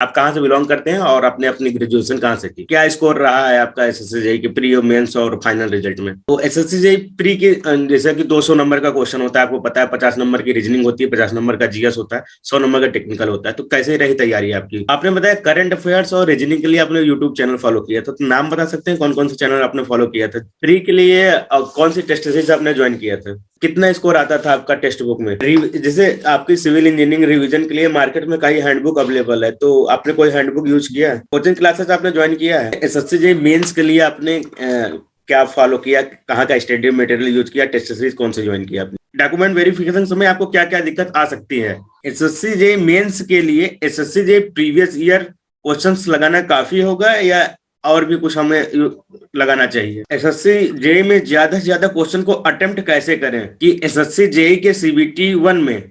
आप कहाँ से बिलोंग करते हैं और आपने अपनी ग्रेजुएशन कहाँ से की? क्या स्कोर रहा है आपका एसएससी जेईई के प्री और मेंस और फाइनल रिजल्ट में? तो एसएससी जेईई प्री की जैसे कि 200 नंबर का क्वेश्चन होता है, आपको पता है 50 नंबर की रीजनिंग होती है, 50 नंबर का जीएस होता है, 100 नंबर का टेक्निकल होता है। तो कैसे रही तैयारी आपकी? आपने बताया करंट अफेयर्स और रीजनिंग के लिए आपने यूट्यूब चैनल फॉलो किया था, तो नाम बता सकते हैं कौन कौन से चैनल आपने फॉलो किया था? प्री के लिए कौन सी टेस्ट सीरीज आपने ज्वाइन किया था? कितना स्कोर आता था आपका टेक्स्ट बुक में? जैसे आपकी सिविल इंजीनियरिंग रिवीजन के लिए मार्केट में कई हैंडबुक अवेलेबल है, तो आपने कोई हैंडबुक यूज किया है? कोचिंग क्लासेस आपने ज्वाइन किया है? एसएससी जेईई मेंस के लिए आपने क्या फॉलो किया? कहाँ का स्टडी मटेरियल यूज किया? टेस्ट सीरीज कौन से ज्वाइन किया आपने? डॉक्यूमेंट वेरिफिकेशन समय आपको क्या क्या दिक्कत आ सकती है? एसएससी जेईई मेंस के लिए SSC JEE previous year questions लगाना काफी होगा या और भी कुछ हमें लगाना चाहिए? एसएससी जेईई में ज्यादा से ज्यादा क्वेश्चन को अटेम्प्ट कैसे करें कि एसएससी जेईई के सीबीटी 1 में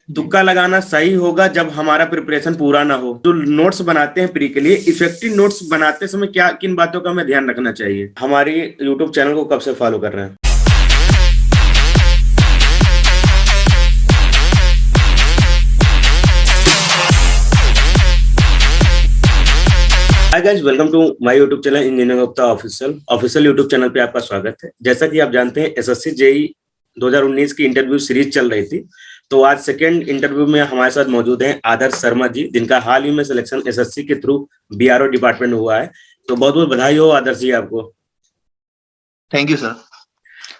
तुक्का लगाना सही होगा जब हमारा प्रिपरेशन पूरा ना हो? जो नोट्स बनाते हैं प्री के लिए, इफेक्टिव नोट्स बनाते समय क्या किन बातों का हमें ध्यान रखना चाहिए? हमारी यूट्यूब चैनल को कब से फॉलो कर रहे हैं? Hi guys, welcome to my YouTube channel engineering Gupta official YouTube channel पे आपका स्वागत है। जैसा कि आप जानते हैं एसएससी जेईई 2019 की इंटरव्यू सीरीज चल रही थी, तो आज सेकेंड इंटरव्यू में हमारे साथ मौजूद हैं आदर्श शर्मा जी, जिनका हाल ही में सिलेक्शन एसएससी के थ्रू बीआरओ डिपार्टमेंट हुआ है। तो बहुत बहुत बधाई हो आदर्श जी आपको। Thank you sir.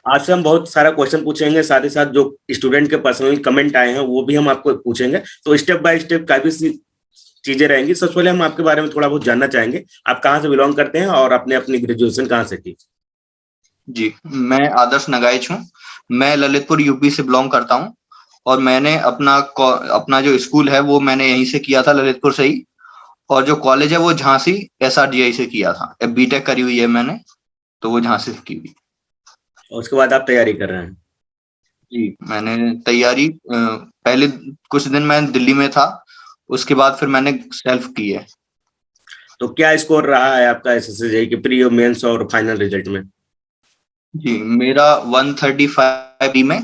आज से हम बहुत सारा क्वेश्चन पूछेंगे, साथ ही साथ जो स्टूडेंट के पर्सनल कमेंट आए हैं वो भी हम आपको पूछेंगे। तो स्टेप बाय स्टेप काफी सी चीजें रहेंगी। सबसे पहले हम आपके बारे में थोड़ा बहुत जानना चाहेंगे, आप कहाँ से बिलोंग करते हैं और आपने अपनी ग्रेजुएशन कहाँ से की? जी, मैं आदर्श नगाइच हूँ। मैं ललितपुर यूपी से बिलोंग करता हूँ और मैंने अपना जो स्कूल है वो मैंने यहीं से किया था, ललितपुर से ही। और जो कॉलेज है वो झांसी एसआरजीआई से किया था। अब बीटेक करी हुई है मैंने, तो वो झांसी से की हुई। और उसके बाद आप तैयारी कर रहे हैं? जी, मैंने तैयारी पहले कुछ दिन मैं दिल्ली में था, उसके बाद फिर मैंने सेल्फ की है। तो क्या स्कोर रहा है आपका एसएससी जेईई के प्री और मेंस और फाइनल रिजल्ट में? जी, मेरा 135 में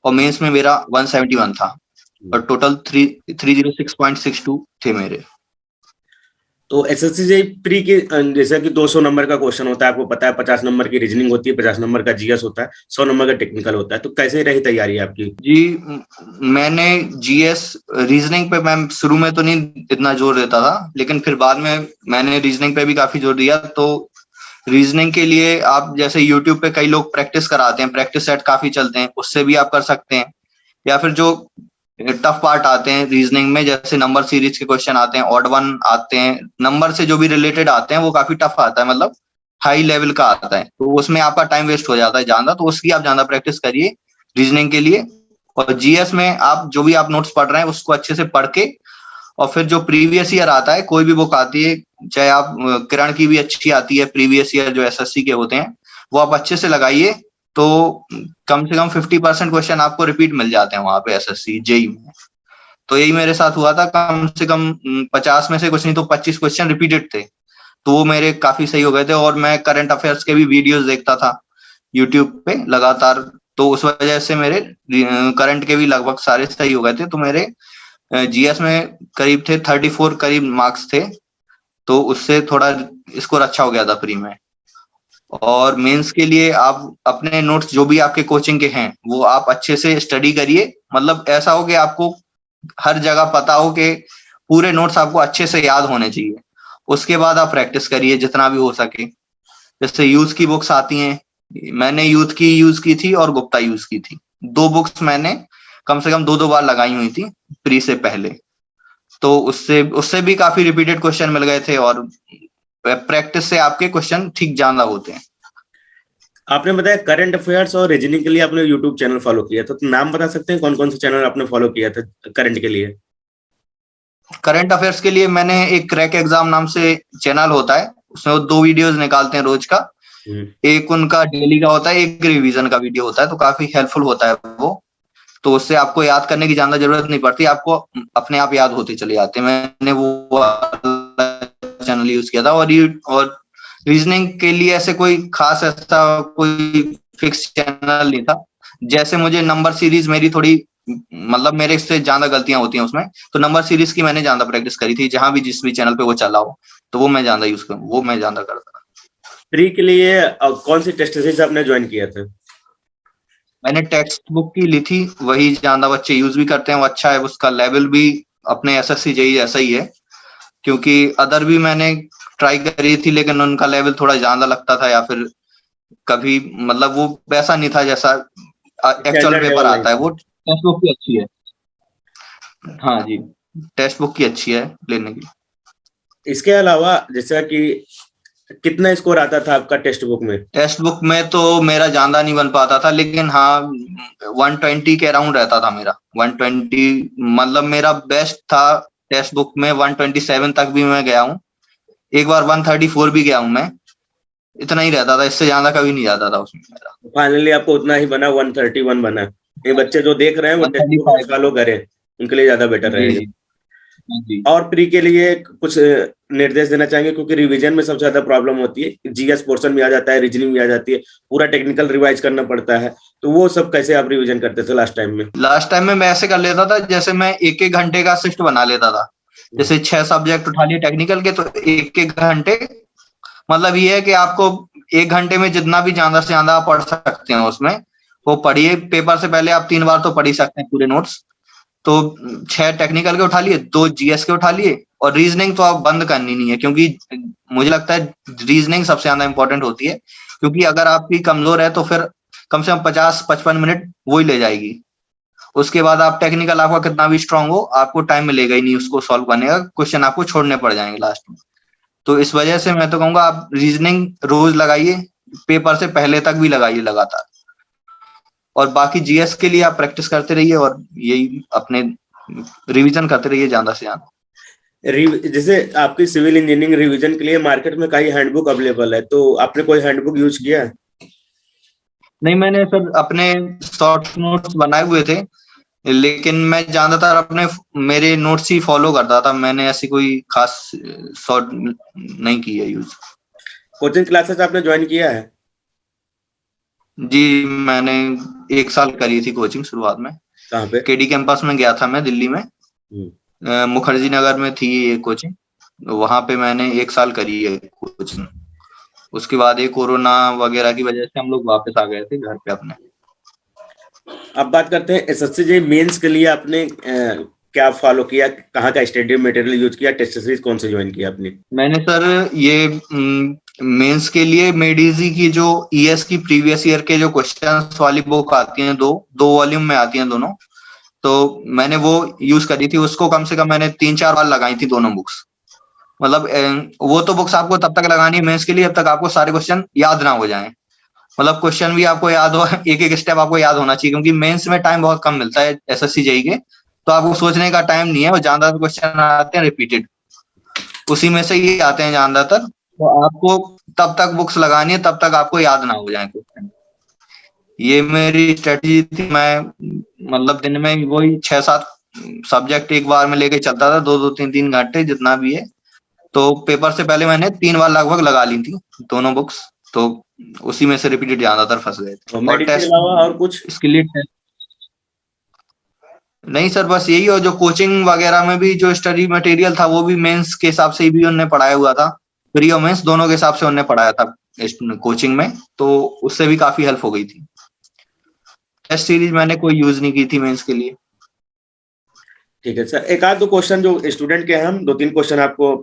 और मेंस में मेरा 171 था और टोटल 306.62 थे मेरे। तो एसएससी जेईई प्री की जैसे कि 200 नंबर का क्वेश्चन होता है, आपको पता है 50 नंबर की रीजनिंग होती है, 50 नंबर का जीएस होता है, 100 नंबर का टेक्निकल होता है। तो कैसे रही तैयारी आपकी? जी, मैंने जीएस रीजनिंग पे मैं शुरू में तो नहीं इतना जोर देता था, लेकिन फिर बाद में मैंने रीजनिंग पे भी काफी जोर दिया। तो रीजनिंग के लिए आप जैसे यूट्यूब पे कई लोग प्रैक्टिस कराते हैं, प्रैक्टिस सेट काफी चलते हैं, उससे भी आप कर सकते हैं। या फिर जो टफ पार्ट आते हैं रीजनिंग में, जैसे नंबर सीरीज के क्वेश्चन आते हैं, ऑड वन आते हैं, नंबर से जो भी रिलेटेड आते हैं वो काफी टफ आता है, मतलब हाई लेवल का आता है, तो उसमें आपका टाइम वेस्ट हो जाता है ज्यादा, तो उसकी आप ज्यादा प्रैक्टिस करिए रीजनिंग के लिए। और जीएस में आप जो भी आप नोट्स पढ़ रहे हैं उसको अच्छे से पढ़ के, और फिर जो प्रीवियस ईयर आता है, कोई भी बुक आती है, चाहे आप किरण की भी अच्छी आती है, प्रीवियस ईयर जो एसएससी के होते हैं वो आप अच्छे से लगाइए, तो कम से कम 50% क्वेश्चन आपको रिपीट मिल जाते हैं वहां पे एसएससी जेईई में। तो यही मेरे साथ हुआ था, कम से कम 50 में से कुछ नहीं तो 25 क्वेश्चन रिपीटेड थे, तो वो मेरे काफी सही हो गए थे। और मैं करंट अफेयर्स के भी वीडियोस देखता था यूट्यूब पे लगातार, तो उस वजह से मेरे करंट के भी लगभग सारे सही हो गए थे। तो मेरे जीएस में करीब थे 34 करीब मार्क्स थे, तो उससे थोड़ा स्कोर अच्छा हो गया था प्री में। और मेंस के लिए आप अपने नोट्स जो भी आपके कोचिंग के हैं वो आप अच्छे से स्टडी करिए, मतलब ऐसा हो कि आपको हर जगह पता हो कि पूरे नोट्स आपको अच्छे से याद होने चाहिए। उसके बाद आप प्रैक्टिस करिए जितना भी हो सके। जैसे यूथ की बुक्स आती हैं, मैंने यूथ की यूज की थी और गुप्ता यूज की थी, दो बुक्स मैंने कम से कम दो बार लगाई हुई थी प्री से पहले, तो उससे उससे भी काफी रिपीटेड क्वेश्चन मिल गए थे और प्रैक्टिस से आपके क्वेश्चन ठीक ज्यादा होते हैं। आपने बताया करंट अफेयर्स और रीजनिंग के लिए आपने यूट्यूब चैनल फॉलो किया था, तो नाम बता सकते हैं कौन कौन से चैनल आपने फॉलो किया था करंट के लिए? करंट अफेयर्स के लिए मैंने एक क्रैक एग्जाम नाम से चैनल होता है, उसमें वो 2 वीडियोस निकालते हैं रोज का। एक उनका डेली का होता है, एक रिवीजन का वीडियो होता है, तो काफी हेल्पफुल होता है वो। तो उससे आपको याद करने की ज्यादा जरूरत नहीं पड़ती, आपको अपने आप याद होते चले जाते हैं। मैंने वो चैनल यूज किया था। और रीजनिंग के लिए ऐसे कोई खास ऐसा कोई फिक्स चैनल नहीं था। जैसे मुझे नंबर सीरीज मेरी थोड़ी मतलब मेरे से ज्यादा गलतियां होती हैं उसमें, तो नंबर सीरीज की मैंने ज्यादा प्रैक्टिस करी थी, जहां भी जिस भी चैनल पे वो चला हो, तो वो मैं ज्यादा करता। प्री के लिए कौन सी टेस्ट सीरीज आपने ज्वाइन किया था? मैंने टेक्स्ट बुक की ली थी, वही ज्यादा बच्चे यूज भी करते हैं, वो अच्छा है, उसका लेवल भी अपने एसएससी जेई जैसा ही है। क्योंकि अदर भी मैंने ट्राई करी थी, लेकिन उनका लेवल थोड़ा ज्यादा लगता था, या फिर कभी मतलब वो वैसा नहीं था जैसा एक्चुअल स्टैंडर्ड पेपर लेवल नहीं आता है। था। वो टेक्स्ट बुक की अच्छी है। हाँ जी, टेक्स्ट बुक की अच्छी है लेने की। इसके अलावा जैसा कि कितना स्कोर आता था आपका टेक्स्ट बुक में? टेक्स्ट बुक में तो मेरा ज्यादा नहीं बन पाता था, लेकिन हाँ 120 के अराउंड रहता था मेरा। 120 मतलब मेरा बेस्ट था। टेक्स्ट बुक में 127 तक भी मैं गया हूँ, एक बार 134 भी गया हूँ मैं। इतना ही रहता था, इससे ज्यादा कभी नहीं जाता था उसमें मेरा। फाइनली आपको उतना ही बना, 131 बना। ये बच्चे जो देख रहे हैं वो टेक्स्ट बुक 135। फॉलो करें, उनके लिए ज्यादा बेटर जी रहेगा। जी। हाँ जी। और प्री के लिए कुछ निर्देश देना चाहेंगे, क्योंकि रिवीजन में सबसे ज्यादा प्रॉब्लम होती है, जीएस पोर्शन भी आ जाता है, रीजनिंग भी आ जाती है, पूरा टेक्निकल रिवाइज करना पड़ता है। तो वो सब कैसे आप रिवीजन करते थे लास्ट टाइम में? लास्ट टाइम में मैं ऐसे कर लेता था, जैसे मैं एक एक घंटे का शिफ्ट बना लेता था। जैसे 6 सब्जेक्ट उठा लिए टेक्निकल के, तो एक एक घंटे, मतलब ये है कि आपको एक घंटे में जितना भी ज्यादा से ज्यादा आप पढ़ सकते हैं उसमें, वो पढ़िए। पेपर से पहले आप 3 बार तो पढ़ ही सकते हैं पूरे नोट्स। तो 6 टेक्निकल के उठा लिए, 2 जीएस के उठा लिए, और रीजनिंग तो आप बंद करनी नहीं है, क्योंकि मुझे लगता है रीजनिंग सबसे ज्यादा इंपॉर्टेंट होती है। क्योंकि अगर आपकी कमजोर है तो फिर कम से कम 50-55 मिनट वो ही ले जाएगी। उसके बाद आप टेक्निकल आपका कितना भी स्ट्रांग हो, आपको टाइम मिलेगा ही नहीं उसको सॉल्व करने का, क्वेश्चन आपको छोड़ने पड़ जाएंगे लास्ट में। तो इस वजह से मैं तो कहूंगा आप रीजनिंग रोज लगाइए, पेपर से पहले तक भी लगाइए लगातार। और बाकी जीएस के लिए आप प्रैक्टिस करते रहिए, और यही अपने रिवीजन करते रहिए ज्यादा से ज्यादा। जैसे आपकी सिविल इंजीनियरिंग रिवीजन के लिए मार्केट में कई हैंडबुक अवेलेबल है, तो आपने कोई हैंडबुक यूज किया है? नहीं, मैंने सर अपने शॉर्ट नोट्स बनाए हुए थे, लेकिन मैं ज्यादातर अपने मेरे नोट्स ही फॉलो करता था। मैंने ऐसी कोई खास शॉर्ट नहीं की है यूज। कोचिंग क्लासेस आपने ज्वाइन किया है? जी, मैंने 1 साल करी थी कोचिंग शुरुआत में। कहाँ पे? केडी कैंपस में गया था मैं, दिल्ली में। हम्म। मुखर्जी नगर में थी ये कोचिंग, वहां पे मैंने 1 साल करी है कोचिंग। उसके बाद ये कोरोना वगैरह की वजह से हम लोग वापस आ गए थे घर पे अपने। अब बात करते हैं एसएससी जे मेंस के लिए आपने क्या फॉलो किया, कहाँ का स्टडी मटेरियल यूज किया, टेस्ट सीरीज कौन से ज्वाइन किया आपने? मैंने सर ये मेंस के लिए मेडिजी की जो ईएस की प्रीवियस ईयर के जो क्वेश्चंस वाली बुक आती हैं, दो दो वॉल्यूम में आती हैं दोनों, तो मैंने वो यूज करी थी। उसको कम से कम मैंने 3-4 बार लगाई थी दोनों बुक्स। मतलब वो तो बुक्स आपको तब तक लगानी है मेंस के लिए, जब तक आपको सारे क्वेश्चन याद ना हो जाएं। मतलब क्वेश्चन भी आपको याद हो, एक एक स्टेप आपको याद होना चाहिए, क्योंकि मेंस में टाइम बहुत कम मिलता है एसएससी जेई के। तो आपको सोचने का टाइम नहीं है, वो ज्यादातर क्वेश्चन आते हैं रिपीटेड, उसी में से ही आते हैं ज्यादातर। तो आपको तब तक बुक्स लगानी है, तब तक आपको याद ना हो जाए क्वेश्चन। ये मेरी स्ट्रेटजी थी। मैं मतलब दिन में वही 6-7 सब्जेक्ट एक बार में लेके चलता था, 2-2 3-3 घंटे जितना भी है। तो पेपर से पहले मैंने 3 बार लगभग लगा ली थी दोनों बुक्स। तो उसी में से रिपीटेड ज्यादातर फंस गए थे। और और मेडिकल के टेस्ट अलावा और कुछ? इसके लिए नहीं सर, बस यही। और जो कोचिंग वगैरह में भी जो स्टडी मटेरियल था, वो भी मेंस के हिसाब से ही भी उन्होंने पढ़ाया हुआ था। प्री और मेंस दोनों के हिसाब से उन्होंने पढ़ाया था कोचिंग में, तो उससे भी काफी हेल्प हो गई थी। टेस्ट सीरीज मैंने कोई यूज नहीं की थी मेंस के लिए। ठीक है सर, एक आध दो क्वेश्चन जो स्टूडेंट के हैं, हम 2-3 क्वेश्चन आपको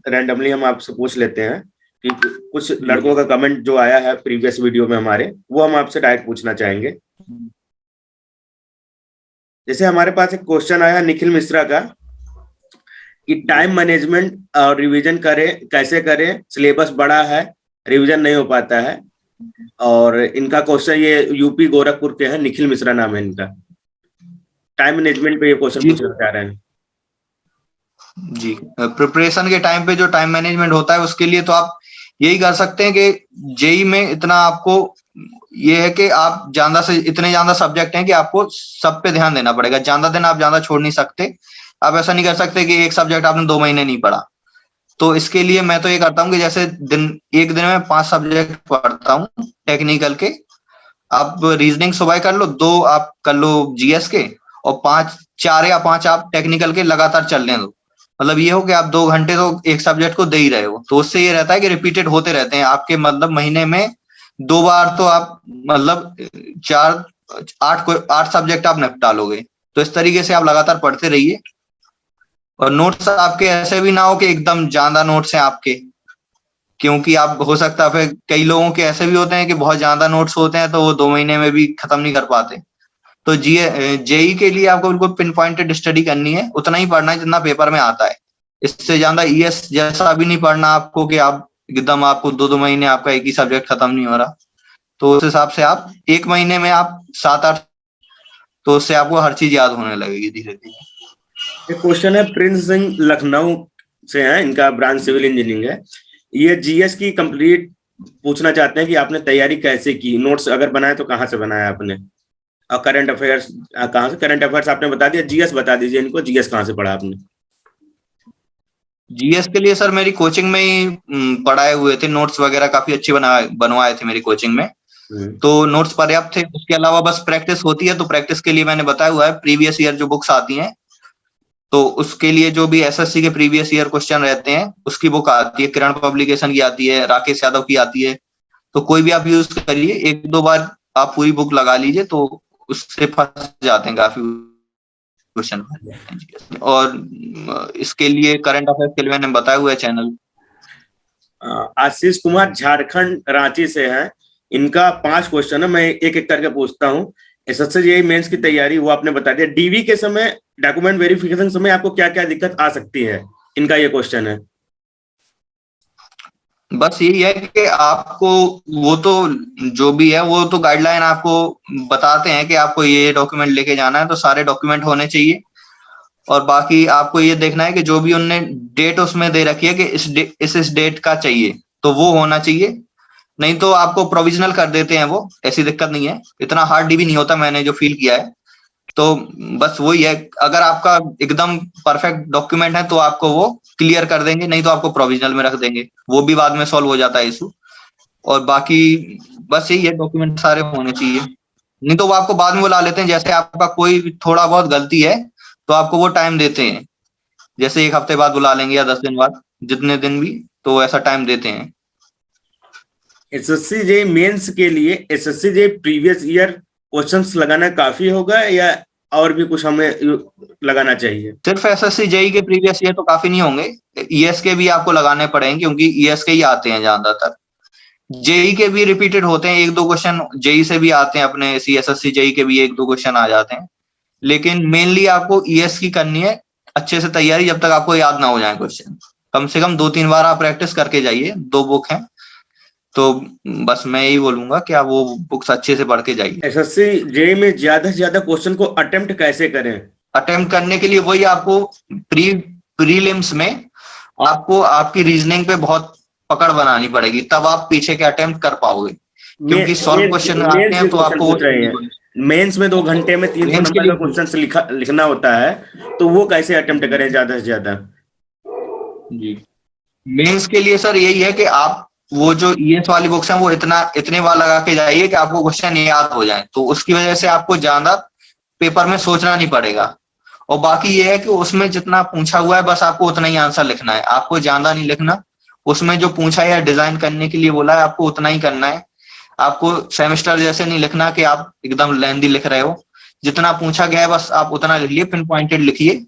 रैंडमली हम आपसे पूछ लेते हैं, कि कुछ लड़कों का कमेंट जो आया है प्रीवियस वीडियो में हमारे, वो हम आपसे डायरेक्ट पूछना चाहेंगे। जैसे हमारे पास एक क्वेश्चन आया निखिल मिश्रा का, कि टाइम मैनेजमेंट और रिवीजन करें कैसे करें, सिलेबस बड़ा है, रिवीजन नहीं हो पाता है। और इनका क्वेश्चन, ये यूपी गोरखपुर के हैं, निखिल मिश्रा नाम है इनका। टाइम मैनेजमेंट पे ये क्वेश्चन जी पूछना चाह रहे हैं। जी, प्रिपरेशन के टाइम पे जो टाइम मैनेजमेंट होता है, उसके लिए तो आप यही कर सकते हैं कि जेई में इतना आपको ये है कि आप ज्यादा से इतने ज्यादा सब्जेक्ट हैं कि आपको सब पे ध्यान देना पड़ेगा। ज्यादा दिन आप ज्यादा छोड़ नहीं सकते। आप ऐसा नहीं कर सकते कि एक सब्जेक्ट आपने 2 महीने नहीं पढ़ा। तो इसके लिए मैं तो ये करता हूँ कि जैसे एक दिन में 5 सब्जेक्ट पढ़ता हूँ टेक्निकल के। आप रीजनिंग सुबह कर लो, 2 आप कर लो जीएस के, और 4 या 5 आप टेक्निकल के लगातार चलने दो। मतलब ये हो कि आप 2 घंटे तो एक सब्जेक्ट को दे ही रहे हो, तो उससे ये रहता है कि रिपीटेड होते रहते हैं आपके, मतलब महीने में 2 बार तो आप मतलब 8 सब्जेक्ट आप निपटा लोगे। तो इस तरीके से आप लगातार पढ़ते रहिए। और नोट्स आपके ऐसे भी ना हो कि एकदम ज्यादा नोट्स हैं आपके, क्योंकि आप हो सकता है फिर कई लोगों के ऐसे भी होते हैं कि बहुत ज्यादा नोट्स होते हैं तो वो 2 महीने में भी खत्म नहीं कर पाते। तो जेई के लिए आपको बिल्कुल पिन पॉइंटेड स्टडी करनी है, उतना ही पढ़ना है जितना पेपर में आता है। इससे ज्यादा ईएस जैसा भी नहीं पढ़ना आपको कि आप एकदम आपको 2-2 महीने आपका एक ही सब्जेक्ट खत्म नहीं हो रहा। तो उस हिसाब से आप 1 महीने में आप 7-8, तो उससे आपको हर चीज याद होने लगेगी धीरे धीरे। एक क्वेश्चन है, प्रिंस सिंह लखनऊ से है, इनका ब्रांच सिविल इंजीनियरिंग है। ये जीएस की कंप्लीट पूछना चाहते हैं कि आपने तैयारी कैसे की, नोट्स अगर बनाए तो कहाँ से बनाया आपने, और करंट अफेयर्स कहाँ से? करंट अफेयर्स आपने बता दिया, जीएस बता दीजिए इनको, जीएस कहाँ से पढ़ा आपने? जीएस के लिए सर मेरी कोचिंग में ही पढ़ाए हुए थे, नोट्स वगैरह काफी अच्छे बनवाए थे मेरी कोचिंग में। तो नोट्स पर्याप्त थे, उसके अलावा बस प्रैक्टिस होती है, तो प्रैक्टिस के लिए मैंने बताया हुआ है प्रीवियस ईयर जो बुक्स आती हैं, तो उसके लिए जो भी एसएससी के प्रीवियस ईयर क्वेश्चन रहते हैं उसकी बुक आती है, किरण पब्लिकेशन की आती है, राकेश यादव की आती है। तो कोई भी आप यूज करिए, 1-2 बार आप पूरी बुक लगा लीजिए तो उससे फंस जाते हैं काफी क्वेश्चन। और इसके लिए करंट अफेयर्स के लिए मैंने बताया हुआ है चैनल। आशीष कुमार झारखंड रांची से हैं, इनका 5 क्वेश्चन है, मैं एक एक करके पूछता हूँ। एसएससी जेईई मेंस की तैयारी वो आपने बता दिया। डीवी के समय, डॉक्यूमेंट वेरिफिकेशन समय आपको क्या क्या दिक्कत आ सकती है, इनका ये क्वेश्चन है। बस यही है कि आपको वो तो जो भी है वो तो गाइडलाइन आपको बताते हैं कि आपको ये डॉक्यूमेंट लेके जाना है, तो सारे डॉक्यूमेंट होने चाहिए। और बाकी आपको ये देखना है कि जो भी उनने डेट उसमें दे रखी है कि इस डेट का चाहिए, तो वो होना चाहिए। नहीं तो आपको प्रोविजनल कर देते हैं वो, ऐसी दिक्कत नहीं है, इतना हार्ड डीबी नहीं होता, मैंने जो फील किया है। तो बस वही है, अगर आपका एकदम परफेक्ट डॉक्यूमेंट है तो आपको वो क्लियर कर देंगे, नहीं तो आपको प्रोविजनल में रख देंगे, वो भी बाद में सॉल्व हो जाता है इशू। और बाकी बस यही है, डॉक्यूमेंट सारे होने चाहिए, नहीं तो वो आपको बाद में बुला लेते हैं। जैसे आपका कोई थोड़ा बहुत गलती है तो आपको वो टाइम देते हैं, जैसे 1 हफ्ते बाद बुला लेंगे या 10 दिन बाद, जितने दिन भी, तो ऐसा टाइम देते हैं। एसएससी जेईई मेंस के लिए SSC JEE previous year questions लगाना काफी होगा या और भी कुछ हमें लगाना चाहिए? सिर्फ एसएससी जेई के प्रीवियस ईयर तो काफी नहीं होंगे, ईएस के भी आपको लगाने पड़ेंगे, क्योंकि ईएस के ही आते हैं ज्यादातर। जेई के भी रिपीटेड होते हैं, 1-2 क्वेश्चन जेई से भी आते हैं, अपने सीएसएससी जेई के भी 1-2 क्वेश्चन आ जाते हैं। लेकिन मेनली आपको ईएस की करनी है अच्छे से तैयारी, जब तक आपको याद ना हो जाए क्वेश्चन। कम से कम 2-3 बार आप प्रैक्टिस करके जाइए, 2 बुक हैं, तो बस मैं यही बोलूंगा कि आप वो बुक्स अच्छे से पढ़ के जाइए। एसएससी जेईई में ज्यादा से ज्यादा क्वेश्चन को अटेम्प्ट कैसे करें? अटेम्प्ट करने के लिए वही आपको प्रीलिम्स में आपको आपकी रीजनिंग पे बहुत पकड़ बनानी पड़ेगी, तब आप पीछे के अटेम्प्ट कर पाओगे, क्योंकि सॉल्व क्वेश्चन आते हैं तो आपको वो मेंस में 2 घंटे में 300 नंबर का क्वेश्चन लिखना होता है, तो वो कैसे अटेम्प्ट करें ज्यादा से ज्यादा? जी, मेंस के लिए सर यही है कि आप वो जो ईएस वाली बुक्स हैं वो इतने बार लगा के जाइए कि आपको क्वेश्चन याद हो जाए, तो उसकी वजह से आपको ज्यादा पेपर में सोचना नहीं पड़ेगा। और बाकी ये है कि उसमें जितना पूछा हुआ है बस आपको उतना ही आंसर लिखना है, आपको ज्यादा नहीं लिखना। उसमें जो पूछा है डिजाइन करने के लिए बोला है आपको उतना ही करना है। आपको सेमेस्टर जैसे नहीं लिखना कि आप एकदम लेंथी लिख रहे हो, जितना पूछा गया है बस आप उतना लिख लिए, पिन पॉइंटेड लिखिए।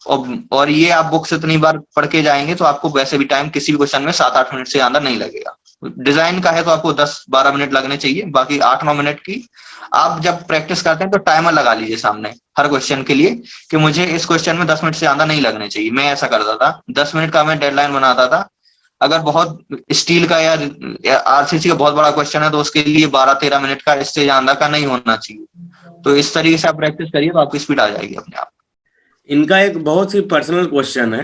और ये आप बुक्स इतनी बार पढ़ के जाएंगे तो आपको वैसे भी टाइम किसी भी क्वेश्चन में 7-8 मिनट से ज्यादा नहीं लगेगा। डिजाइन का है तो आपको 10-12 मिनट लगने चाहिए, बाकी 8-9 मिनट की आप जब प्रैक्टिस करते हैं तो टाइमर लगा लीजिए सामने हर क्वेश्चन के लिए कि मुझे इस क्वेश्चन में 10 मिनट से ज्यादा नहीं लगने चाहिए। मैं ऐसा करता था, 10 मिनट का मैं डेडलाइन बनाता था। अगर बहुत स्टील का या आरसीसी का बहुत बड़ा क्वेश्चन है तो उसके लिए 12-13 मिनट का, इससे ज्यादा का नहीं होना चाहिए। तो इस तरीके से आप प्रैक्टिस करिए तो आपकी स्पीड आ जाएगी अपने आप। इनका एक बहुत ही पर्सनल क्वेश्चन है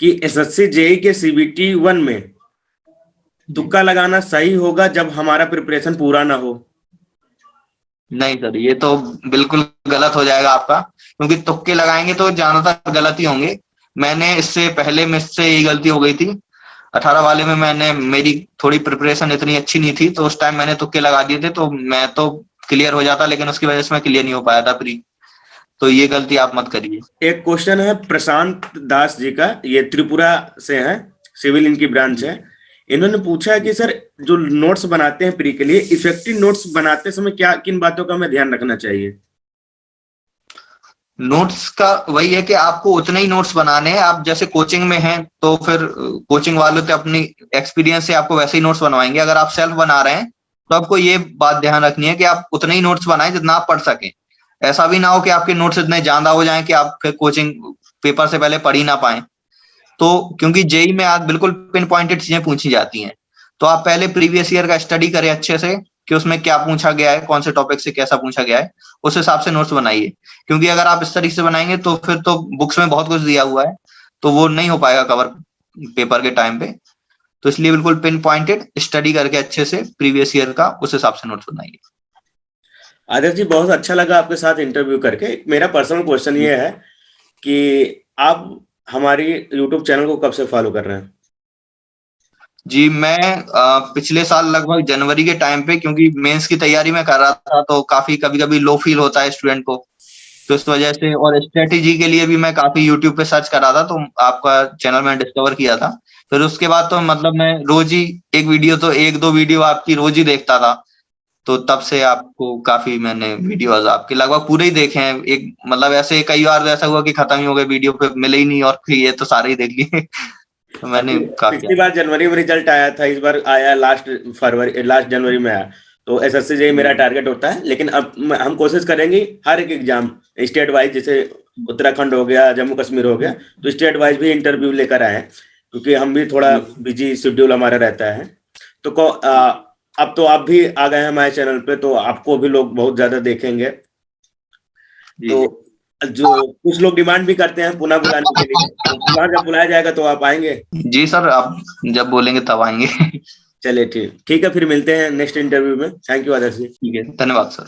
कि एसएससी जेईई के सीबीटी 1 में तुक्का लगाना सही होगा जब हमारा प्रिपरेशन पूरा ना हो? नहीं सर, ये तो बिल्कुल गलत हो जाएगा आपका, क्योंकि तुक्के लगाएंगे तो ज्यादातर गलत ही होंगे। मैंने इससे पहले मुझसे यही गलती हो गई थी, 18 वाले में मेरी थोड़ी प्रिपरेशन इतनी अच्छी नहीं थी, तो उस टाइम मैंने तुक्के लगा दिए थे, तो मैं तो क्लियर हो जाता, लेकिन उसकी वजह से मैं क्लियर नहीं हो पाया था प्री। तो ये गलती आप मत करिए। एक क्वेश्चन है प्रशांत दास जी का, ये त्रिपुरा से है, सिविल इनकी ब्रांच है। इन्होंने पूछा है कि सर जो नोट्स बनाते हैं प्री के लिए, इफेक्टिव नोट्स बनाते समय क्या किन बातों का हमें ध्यान रखना चाहिए? नोट्स का वही है कि आपको उतने ही नोट्स बनाने हैं। आप जैसे कोचिंग में हैं तो फिर कोचिंग वालों तो अपनी एक्सपीरियंस से आपको वैसे ही नोट्स बनवाएंगे। अगर आप सेल्फ बना रहे हैं तो आपको ये बात ध्यान रखनी है कि आप उतने ही नोट्स बनाएं जितना आप पढ़ सकें। ऐसा भी ना हो कि आपके नोट्स इतने ज्यादा हो जाएं कि आप फिर कोचिंग पेपर से पहले पढ़ ही ना पाए। तो क्योंकि जेई में आज बिल्कुल पिन पॉइंटेड चीजें पूछी जाती हैं, तो आप पहले प्रीवियस ईयर का स्टडी करें अच्छे से कि उसमें क्या पूछा गया है, कौन से टॉपिक से कैसा पूछा गया है, उस हिसाब से नोट्स बनाइए। क्योंकि अगर आप इस तरीके से बनाएंगे तो फिर तो बुक्स में बहुत कुछ दिया हुआ है, तो वो नहीं हो पाएगा कवर पेपर के टाइम पे। तो इसलिए बिल्कुल पिन पॉइंटेड स्टडी करके अच्छे से प्रीवियस ईयर का उस हिसाब से नोट्स बनाइए। आदर्श जी, बहुत अच्छा लगा आपके साथ इंटरव्यू करके। मेरा पर्सनल क्वेश्चन ये है कि आप हमारी यूट्यूब चैनल को कब से फॉलो कर रहे हैं? जी मैं पिछले साल लगभग जनवरी के टाइम पे, क्योंकि मेंस की तैयारी में कर रहा था तो काफी कभी कभी लो फील होता है स्टूडेंट को, तो इस वजह से, और स्ट्रेटेजी के लिए भी मैं काफी यूट्यूब पे सर्च कर रहा था, तो आपका चैनल मैंने डिस्कवर किया था। फिर उसके बाद तो मतलब मैं रोज ही एक वीडियो, तो एक दो वीडियो आपकी रोज ही देखता था। तो तब से आपको काफी मैंने वीडियोस आपके लगभग पूरे ही देखे हैं। एक मतलब ऐसे कई बार ऐसा हुआ कि खत्म ही हो गए, वीडियो पे मिले ही नहीं, और फिर ये तो सारे ही देख लिए। तो मैंने काफी। पिछली बार जनवरी में रिजल्ट आया था, इस बार आया लास्ट जनवरी में आया। तो एसएससी जेईई मेरा टारगेट होता है, लेकिन अब हम कोशिश करेंगे हर एक एग्जाम स्टेट वाइज, जैसे उत्तराखंड हो गया, जम्मू कश्मीर हो गया, तो स्टेट वाइज भी इंटरव्यू लेकर आए, क्योंकि हम भी थोड़ा बिजी शेड्यूल हमारा रहता है। तो अब तो आप भी आ गए हैं हमारे चैनल पे, तो आपको भी लोग बहुत ज्यादा देखेंगे। तो जो कुछ लोग डिमांड भी करते हैं पुनः बुलाने के लिए, तो पुनः जब बुलाया जाएगा तो आप आएंगे? जी सर, आप जब बोलेंगे तब आएंगे। चलिए ठीक ठीक है, फिर मिलते हैं नेक्स्ट इंटरव्यू में। थैंक यू आदर्श जी। ठीक है, धन्यवाद सर।